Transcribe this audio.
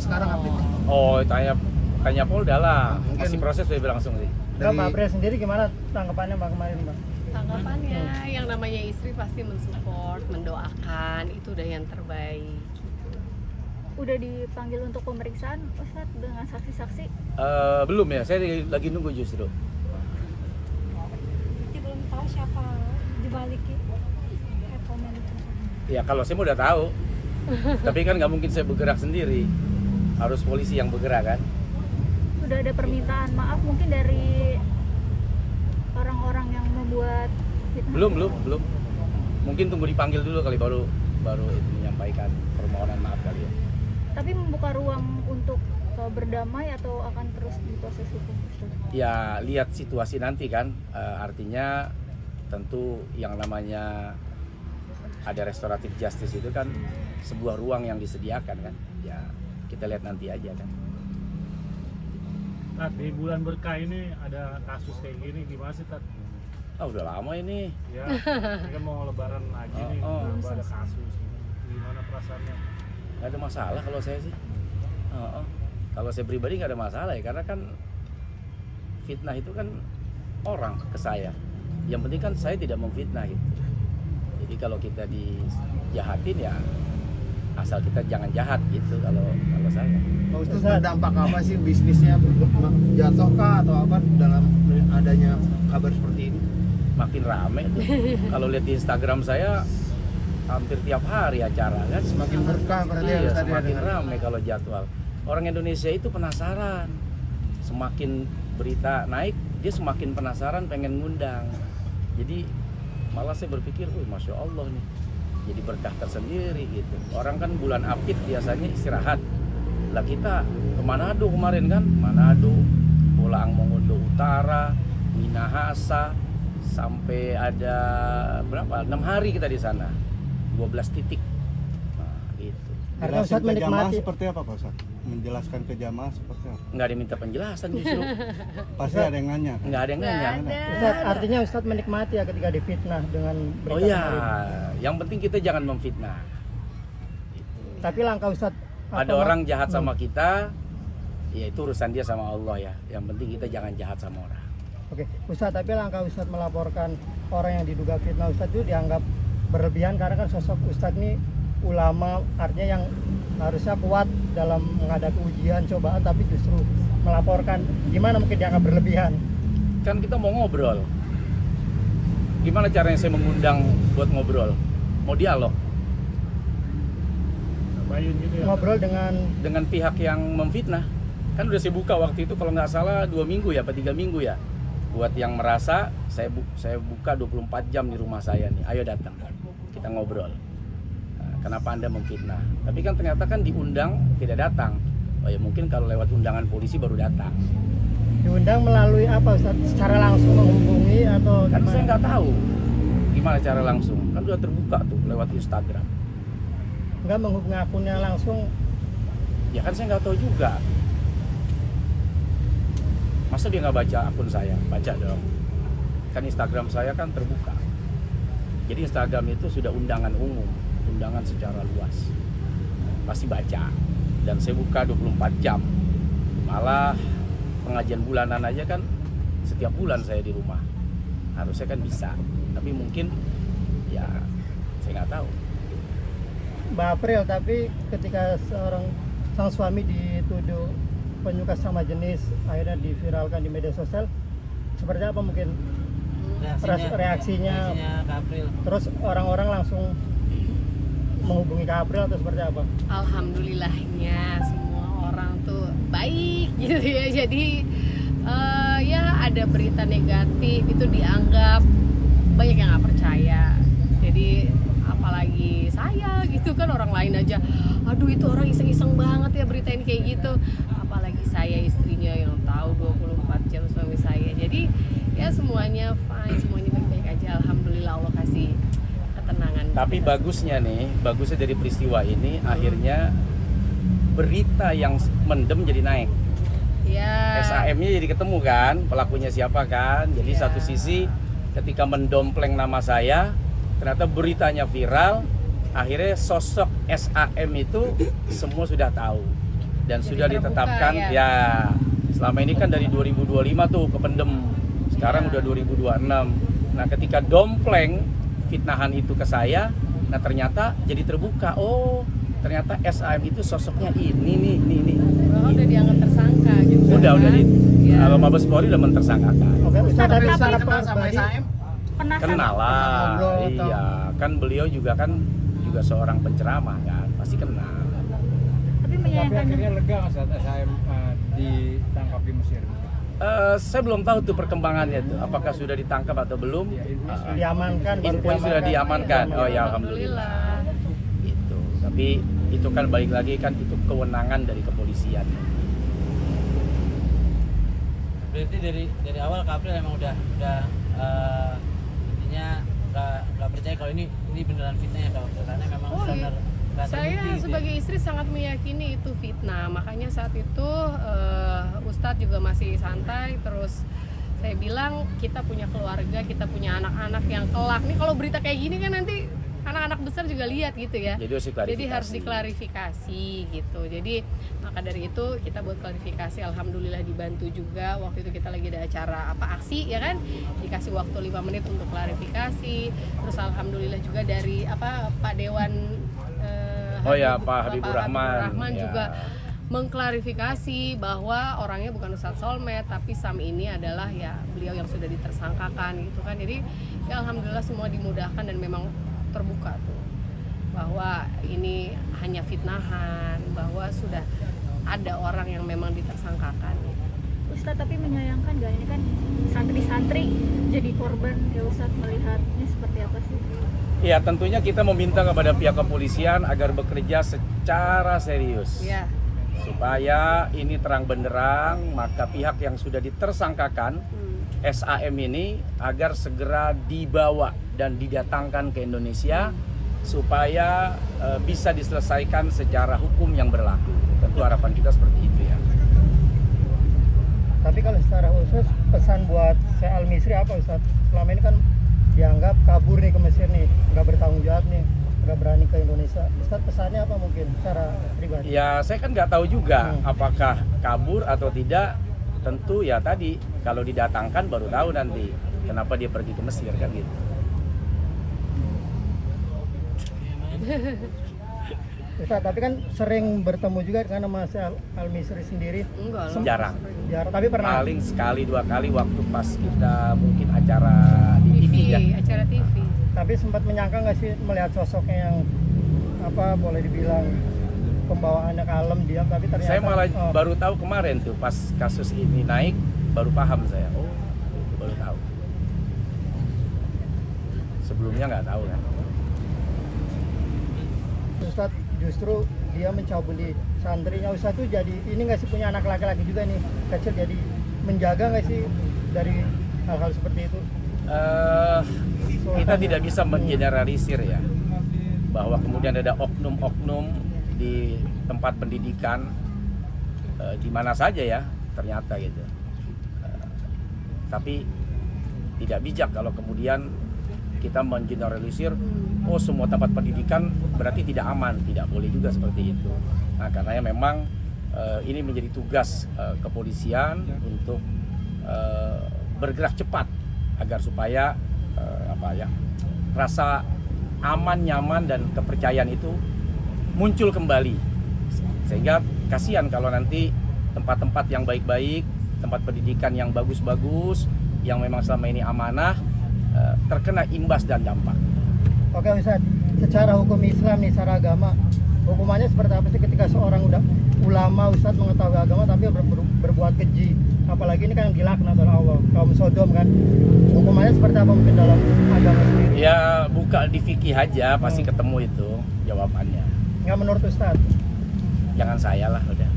sekarang update-nya? Oh, tanya Polda lah. Mungkin Masih proses lebih berlangsung sih. Mbak April sendiri gimana tanggapannya Mbak kemarin Mbak? Tanggapannya yang namanya istri pasti mensupport, mendoakan, itu udah yang terbaik. Udah dipanggil untuk pemeriksaan Ustadz dengan saksi-saksi? Belum ya, saya lagi nunggu justru. Berarti belum tahu siapa dibalik komen itu. Ya kalau saya udah tahu. Tapi kan nggak mungkin saya bergerak sendiri. Harus polisi yang bergerak kan. Udah ada permintaan maaf mungkin dari orang-orang yang membuat fitnah? Belum. Mungkin tunggu dipanggil dulu kali baru itu menyampaikan permohonan maaf kali ya. Tapi membuka ruang untuk berdamai atau akan terus diproses hukum? Ya lihat situasi nanti kan. Artinya tentu yang namanya ada restoratif justice itu kan sebuah ruang yang disediakan kan. Ya kita lihat nanti aja kan. Tat, di bulan berkah ini ada kasus kayak gini gimana sih Tat? Udah lama ini. Ya, ini kan mau lebaran lagi nih, ada kasus. Gimana perasaannya? Gak ada masalah kalau saya sih. Kalau saya pribadi gak ada masalah ya, karena kan fitnah itu kan orang ke saya. Yang penting kan saya tidak memfitnah gitu. Jadi kalau kita dijahatin ya asal kita jangan jahat gitu kalau saya. Pak Ustadz, berdampak apa sih bisnisnya, jatuh kah atau apa dalam adanya kabar seperti ini? Makin rame tuh. Kalau lihat di Instagram saya hampir tiap hari acara kan. Semakin berkah berarti ya Iya, Ustadz ya, semakin dengan- ramai kalau jadwal. Orang Indonesia itu penasaran. Semakin berita naik, dia semakin penasaran pengen ngundang. Jadi malah saya berpikir, Masya Allah nih, jadi berkah tersendiri gitu. Orang kan bulan Apit biasanya istirahat. Lah kita ke Manado kemarin kan, Manado, Pulang Mongondo Utara, Minahasa, sampai ada berapa? 6 hari kita di sana, 12 titik. Nah, gitu. Karena Jelasin Ustadz ke jamaah menikmati seperti apa Pak Ustadz? Menjelaskan ke jamaah seperti apa? Nggak ada minta penjelasan justru, Pasti ada yang nanya kan? nggak ada yang nanya. Ustadz, artinya Ustadz menikmati ya ketika difitnah dengan berita Oh iya, kemarin. yang penting kita jangan memfitnah. Gitu. Tapi langkah Ustadz Ada orang jahat sama kita, ya itu urusan dia sama Allah ya. Yang penting kita jangan jahat sama orang. Oke, Ustadz, tapi langkah Ustadz melaporkan orang yang diduga fitnah Ustadz itu dianggap berlebihan karena kan sosok Ustadz ini ulama, artinya yang harusnya kuat dalam menghadapi ujian, cobaan, tapi justru melaporkan. Gimana mungkin dianggap berlebihan? Kan kita mau ngobrol. Gimana caranya saya mengundang buat ngobrol? Mau dialog Bayun gitu ya? Ngobrol dengan pihak yang memfitnah. Kan udah saya buka waktu itu kalau nggak salah 2 minggu ya, apa 3 minggu ya. Buat yang merasa saya buka 24 jam di rumah saya nih. Ayo datang, kita ngobrol. Nah, kenapa Anda memfitnah? Tapi kan ternyata kan diundang tidak datang. Oh ya mungkin kalau lewat undangan polisi baru datang. diundang melalui apa Ustadz? Secara langsung menghubungi atau Kan gimana? saya nggak tahu gimana cara langsung. Kan udah terbuka tuh lewat Instagram. Nggak menghubungi akunnya langsung? Ya kan saya nggak tahu juga. Masa dia nggak baca akun saya? Baca dong. Kan Instagram saya kan terbuka. Jadi Instagram itu sudah undangan umum, undangan secara luas. Pasti baca. Dan saya buka 24 jam. Malah pengajian bulanan aja kan setiap bulan saya di rumah. Harusnya kan bisa. Tapi mungkin ya saya nggak tahu. Mbak April, tapi ketika sang suami dituduh penyuka sama jenis akhirnya diviralkan di media sosial, seperti apa mungkin reaksinya Kak April? Terus orang-orang langsung menghubungi Kak April atau seperti apa? Alhamdulillahnya semua orang tuh baik gitu ya. Jadi ya ada berita negatif itu dianggap banyak yang nggak percaya. Jadi apalagi saya gitu kan, orang lain aja aduh itu orang iseng-iseng banget ya berita ini kayak gitu, apalagi saya istrinya yang tahu 24 jam suami saya. Jadi ya semuanya fine, semuanya baik-baik aja, alhamdulillah, Allah kasih ketenangan. Tapi bagusnya dari peristiwa ini akhirnya berita yang mendem jadi naik. ya SAM-nya jadi ketemu kan, pelakunya siapa kan. Jadi Ya. satu sisi ketika mendompleng nama saya, ternyata beritanya viral, akhirnya sosok SAM itu semua sudah tahu. dan Jadi sudah terbuka, ditetapkan ya. ya. Selama ini kan dari 2025 tuh kependem. Sekarang Ya. udah 2026. Nah, ketika dompleng fitnahan itu ke saya, nah ternyata jadi terbuka. Oh, ternyata SAM itu sosoknya ini nih. Bahkan udah dianggap tersangka gitu. Udah di Ya. Mabes Polri udah mentersangkakan. Oke, Ustaz, tapi secara kenal sama pribadi SAM? Pernah Kenal lah. ngobrol atau- Iya, kan beliau juga seorang penceramah kan, pasti kenal. tapi Tapi menyayangkan akhirnya lega nggak saat SAM ditangkap di Mesir? Saya belum tahu tuh perkembangannya tuh, apakah sudah ditangkap atau belum. diamankan, baru Infonya sudah diamankan. Oh ya, alhamdulillah. Gitu. Tapi itu kan balik lagi kan itu kewenangan dari kepolisian. Berarti dari awal Kak April emang udah intinya nggak percaya kalau ini beneran fitnah ya Kak April, karena memang Oh, benar nggak Saya terbukti gitu ya. sebagai istri sangat meyakini itu fitnah. Makanya saat itu Ustadz juga masih santai. Terus saya bilang kita punya keluarga, kita punya anak-anak yang kelak. Nih kalau berita kayak gini kan nanti anak-anak besar juga lihat gitu ya. Jadi harus diklarifikasi gitu. Jadi maka dari itu kita buat klarifikasi. Alhamdulillah dibantu juga. Waktu itu kita lagi ada acara aksi ya kan. Dikasih waktu 5 menit untuk klarifikasi. Terus alhamdulillah juga dari Pak Dewan Oh ya, Pak Habibur Rahman. Ya. juga mengklarifikasi bahwa orangnya bukan Ustadz Solmed, tapi Sam ini adalah ya beliau yang sudah ditersangkakan gitu kan. Jadi ya alhamdulillah semua dimudahkan dan memang terbuka tuh bahwa ini hanya fitnahan, bahwa sudah ada orang yang memang ditersangkakan. Ustadz, tapi menyayangkan gak ini kan santri-santri jadi korban ya Ustadz, melihatnya seperti apa sih? Ya, tentunya kita meminta kepada pihak kepolisian agar bekerja secara serius. Ya. Supaya ini terang benderang, maka pihak yang sudah ditersangkakan SAM ini agar segera dibawa dan didatangkan ke Indonesia supaya bisa diselesaikan secara hukum yang berlaku. Tentu harapan kita seperti itu ya. Tapi kalau secara khusus pesan buat Syekh Al-Misri apa Ustadz? Selama ini kan dianggap kabur nih ke Mesir nih, nggak bertanggung jawab nih, nggak berani ke Indonesia. Ustadz pesannya apa mungkin secara pribadi? Ya, saya kan nggak tahu juga apakah kabur atau tidak. Tentu ya tadi kalau didatangkan baru tahu nanti kenapa dia pergi ke Mesir kan gitu. Ustadz, tapi kan sering bertemu juga dengan Syekh Al-Misri sendiri. Enggak lah. Jarang. Jarang, tapi pernah. Paling sekali 2 kali waktu pas kita mungkin acara di TV ya. Acara TV. Tapi sempat menyangka nggak sih melihat sosoknya yang boleh dibilang pembawaannya kalem diam, tapi ternyata Saya malah baru tahu kemarin tuh pas kasus ini naik, baru paham saya. Oh, itu baru tahu. Sebelumnya nggak tahu kan. Ustadz justru dia mencabuli santrinya. Ustadz tuh jadi ini nggak sih punya anak laki-laki juga nih kecil, jadi menjaga nggak sih dari hal-hal seperti itu? Kita tidak bisa mengeneralisir ya, bahwa kemudian ada oknum-oknum di tempat pendidikan di mana saja ya ternyata gitu. Tapi tidak bijak kalau kemudian kita mengeneralisir, oh semua tempat pendidikan berarti tidak aman, tidak boleh juga seperti itu. Nah, karenanya memang ini menjadi tugas kepolisian untuk bergerak cepat agar supaya rasa aman, nyaman dan kepercayaan itu muncul kembali. Sehingga kasihan kalau nanti tempat-tempat yang baik-baik, tempat pendidikan yang bagus-bagus, yang memang selama ini amanah, terkena imbas dan dampak. Oke Ustadz, secara hukum Islam nih, secara agama, hukumannya seperti apa sih ketika seorang ulama Ustadz mengetahui agama tapi berbuat keji? Apalagi ini kan yang dilaknat oleh Allah, kaum Sodom kan. Hukumannya seperti apa mungkin dalam agama sendiri? Ya buka di fikih aja, pasti ketemu itu jawabannya. Nggak menurut Ustadz? Jangan saya lah udah.